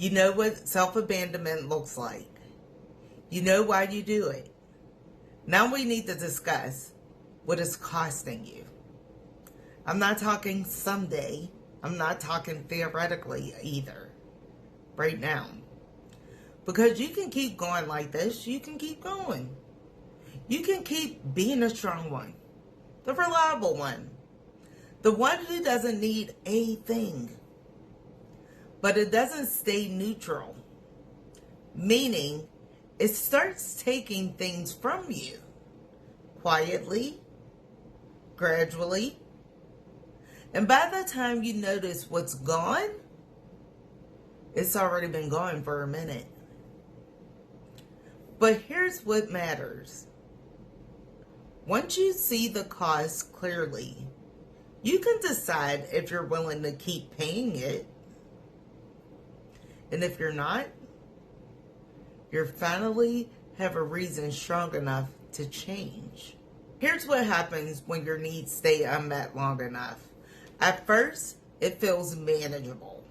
You know what self-abandonment looks like. You know why you do it. Now we need to discuss what it's costing you. I'm not talking someday. I'm not talking theoretically either. Right now. Because you can keep going like this. You can keep going. You can keep being a strong one. The reliable one. The one who doesn't need a thing. But it doesn't stay neutral. Meaning, it starts taking things from you. Quietly. Gradually. And by the time you notice what's gone, it's already been gone for a minute. But here's what matters. Once you see the cost clearly, you can decide if you're willing to keep paying it. And if you're not, you finally have a reason strong enough to change. Here's what happens when your needs stay unmet long enough. At first, it feels manageable.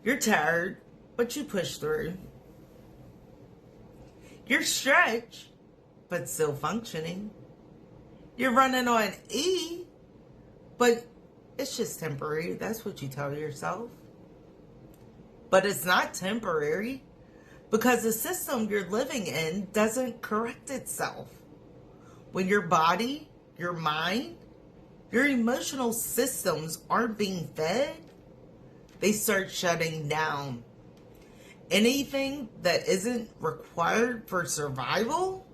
You're tired, but you push through. You're stretched, but still functioning. You're running on E, but it's just temporary. That's what you tell yourself. But it's not temporary because the system you're living in doesn't correct itself. When your body, your mind, your emotional systems aren't being fed, they start shutting down. Anything that isn't required for survival,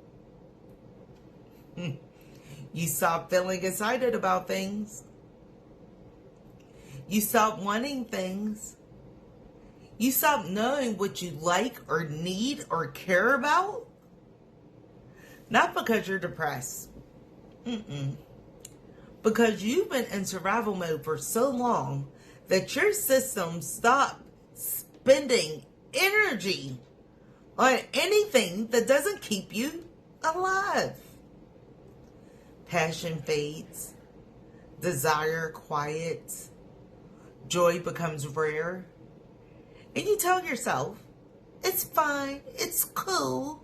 you stop feeling excited about things. You stop wanting things. You stop knowing what you like or need or care about. Not because you're depressed. Because you've been in survival mode for so long that your system stopped spending energy on anything that doesn't keep you alive. Passion fades. Desire quiets. Joy becomes rare. And you tell yourself, it's fine, it's cool.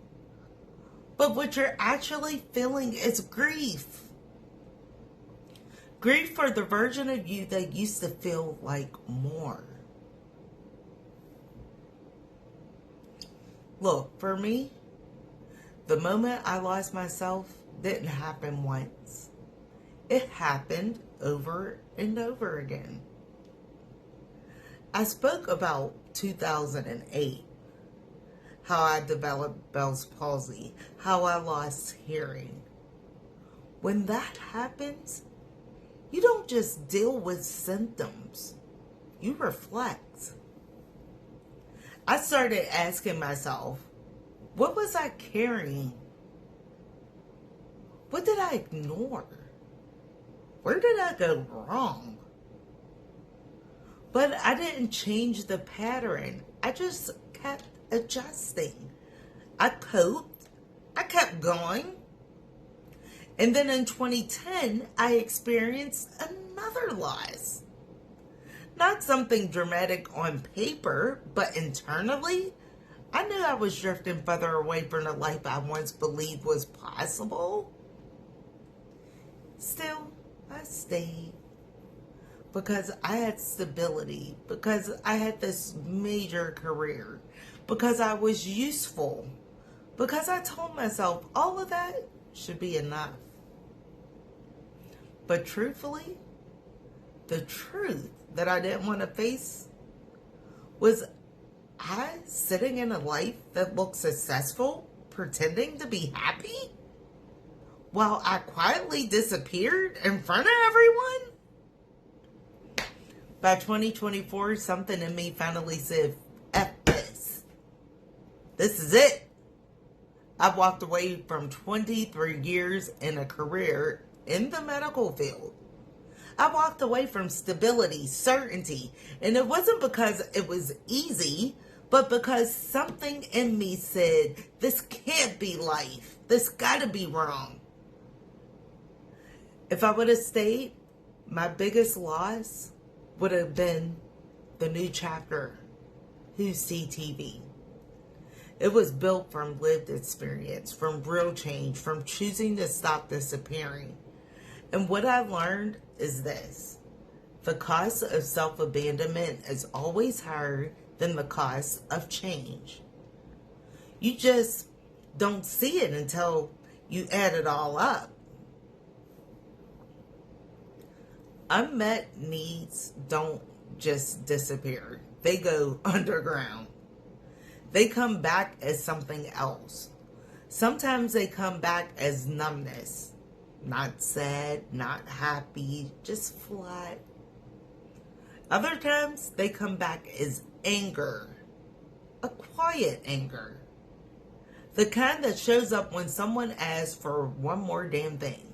But what you're actually feeling is grief. Grief for the version of you that used to feel like more. Look, for me, the moment I lost myself didn't happen once. It happened over and over again. I spoke about 2008, how I developed Bell's palsy, how I lost hearing. When that happens, you don't just deal with symptoms, you reflect. I started asking myself, what was I carrying? What did I ignore? Where did I go wrong? But I didn't change the pattern. I just kept adjusting. I coped. I kept going. And then in 2010, I experienced another loss. Not something dramatic on paper, but internally, I knew I was drifting further away from the life I once believed was possible. Still, I stayed. Because I had stability, because I had this major career, because I was useful, because I told myself all of that should be enough. But truthfully, the truth that I didn't want to face was I sitting in a life that looked successful, pretending to be happy, while I quietly disappeared in front of everyone. By 2024, something in me finally said, F this. This is it. I've walked away from 23 years in a career in the medical field. I walked away from stability, certainty, and it wasn't because it was easy, but because something in me said, this can't be life. This gotta be wrong. If I would have stayed, my biggest loss would have been the new chapter, who see TV. It was built from lived experience, from real change, from choosing to stop disappearing. And what I learned is this: the cost of self-abandonment is always higher than the cost of change. You just don't see it until you add it all up. Unmet needs don't just disappear. They go underground. They come back as something else. Sometimes they come back as numbness. Not sad, not happy, just flat. Other times they come back as anger. A quiet anger. The kind that shows up when someone asks for one more damn thing.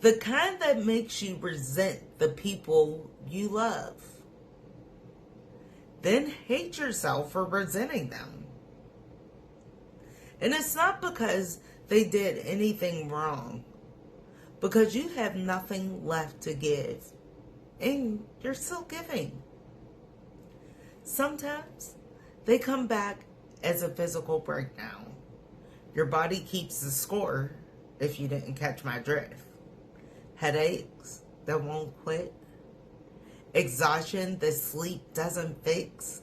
The kind that makes you resent the people you love. Then hate yourself for resenting them. And it's not because they did anything wrong, because you have nothing left to give, and you're still giving. Sometimes they come back as a physical breakdown. Your body keeps the score, if you didn't catch my drift. Headaches that won't quit. Exhaustion that sleep doesn't fix.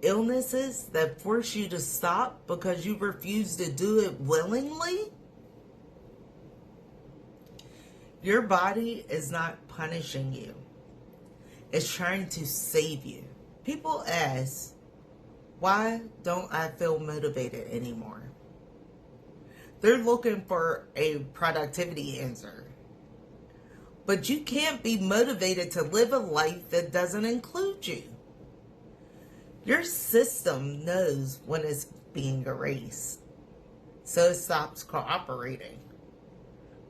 Illnesses that force you to stop because you refuse to do it willingly. Your body is not punishing you. It's trying to save you. People ask, why don't I feel motivated anymore? They're looking for a productivity answer. But you can't be motivated to live a life that doesn't include you. Your system knows when it's being erased, so it stops cooperating.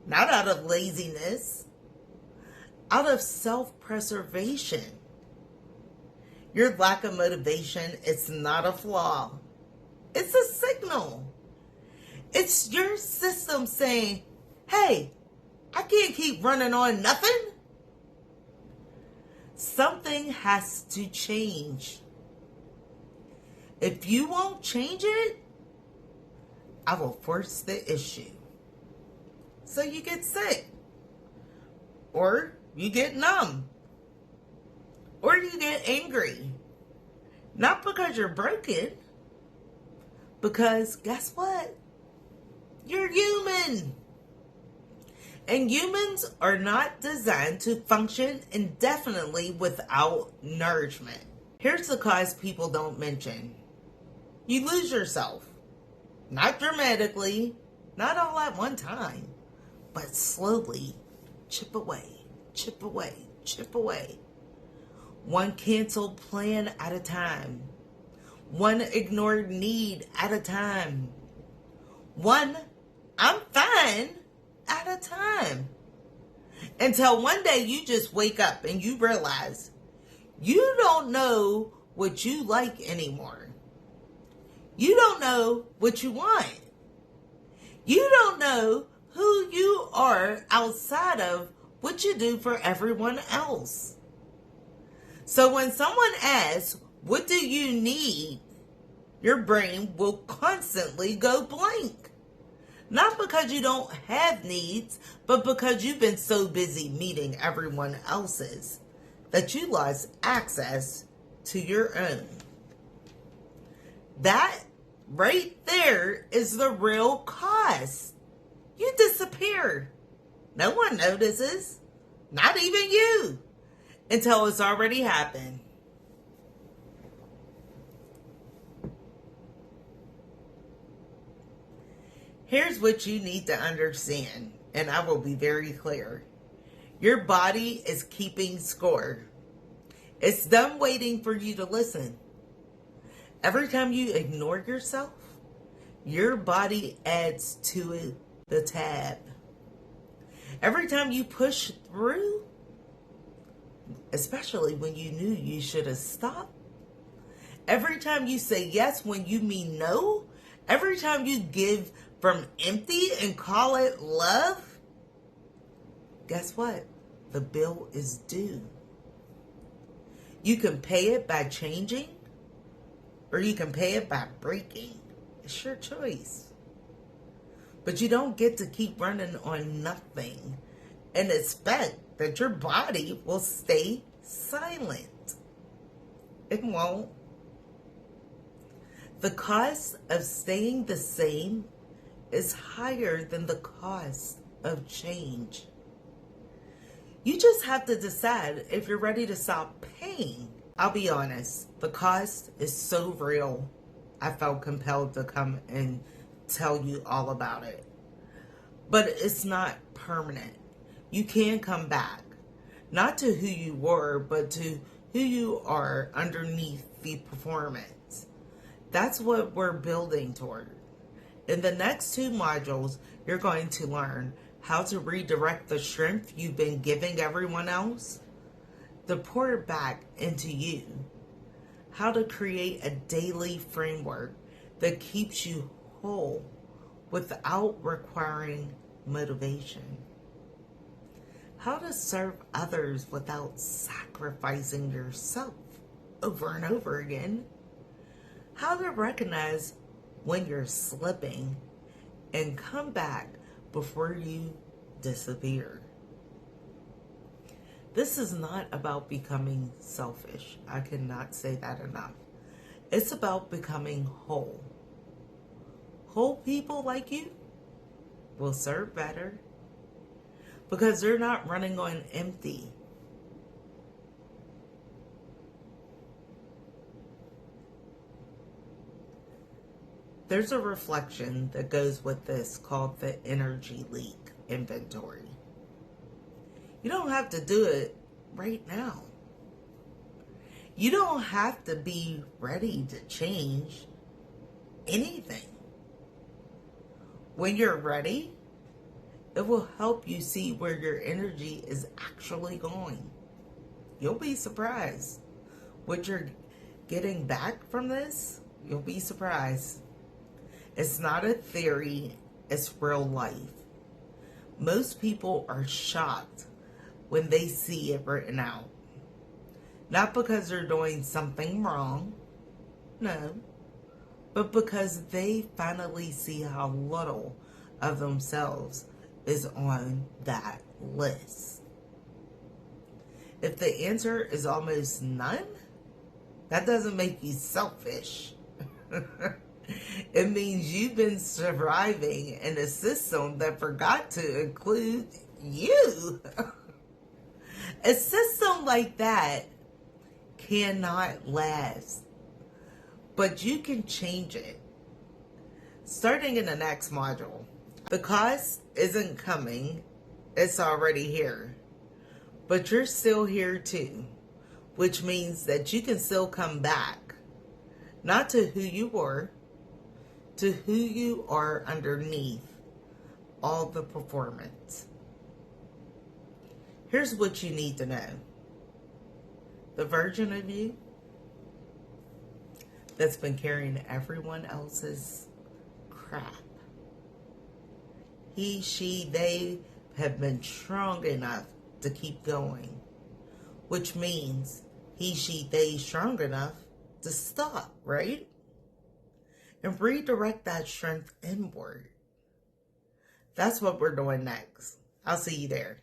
Not out of laziness, out of self-preservation. Your lack of motivation is not a flaw. It's a signal. It's your system saying, hey, I can't keep running on nothing. Something has to change. If you won't change it, I will force the issue. So you get sick. Or you get numb. Or you get angry. Not because you're broken. Because guess what? You're human. And humans are not designed to function indefinitely without nourishment. Here's the cause people don't mention. You lose yourself. Not dramatically, not all at one time, but slowly, chip away, chip away, chip away. One canceled plan at a time. One ignored need at a time. One, I'm fine, at a time. Until one day you just wake up and you realize you don't know what you like anymore. You don't know what you want. You don't know who you are outside of what you do for everyone else. So when someone asks, what do you need? Your brain will constantly go blank. Not because you don't have needs, but because you've been so busy meeting everyone else's that you lost access to your own. That right there is the real cost. You disappear. No one notices. Not even you. Until it's already happened. Here's what you need to understand, and I will be very clear. Your body is keeping score. It's done waiting for you to listen. Every time you ignore yourself, your body adds to it the tab. Every time you push through, especially when you knew you should have stopped, every time you say yes when you mean no, every time you give from empty and call it love, guess what? The bill is due. You can pay it by changing, or you can pay it by breaking. It's your choice. But you don't get to keep running on nothing and expect that your body will stay silent. It won't. The cost of staying the same is higher than the cost of change. You just have to decide if you're ready to stop paying. I'll be honest, the cost is so real. I felt compelled to come and tell you all about it. But it's not permanent. You can come back. Not to who you were, but to who you are underneath the performance. That's what we're building toward. In the next 2 modules, you're going to learn how to redirect the strength you've been giving everyone else, to pour it back into you, how to create a daily framework that keeps you whole without requiring motivation, how to serve others without sacrificing yourself over and over again, how to recognize when you're slipping and come back before you disappear. This is not about becoming selfish. I cannot say that enough. It's about becoming whole. Whole people like you will serve better because they're not running on empty. There's a reflection that goes with this called the energy leak inventory. You don't have to do it right now. You don't have to be ready to change anything. When you're ready, it will help you see where your energy is actually going. You'll be surprised. What you're getting back from this, you'll be surprised. It's not a theory, it's real life. Most people are shocked when they see it written out. Not because they're doing something wrong, no, but because they finally see how little of themselves is on that list. If the answer is almost none, that doesn't make you selfish. It means you've been surviving in a system that forgot to include you. A system like that cannot last, but you can change it. Starting in the next module, the cost isn't coming, it's already here. But you're still here too, which means that you can still come back, not to who you were, to who you are underneath all the performance. Here's what you need to know. The version of you that's been carrying everyone else's crap. He, she, they have been strong enough to keep going, which means he, she, they strong enough to stop, right? And redirect that strength inward. That's what we're doing next. I'll see you there.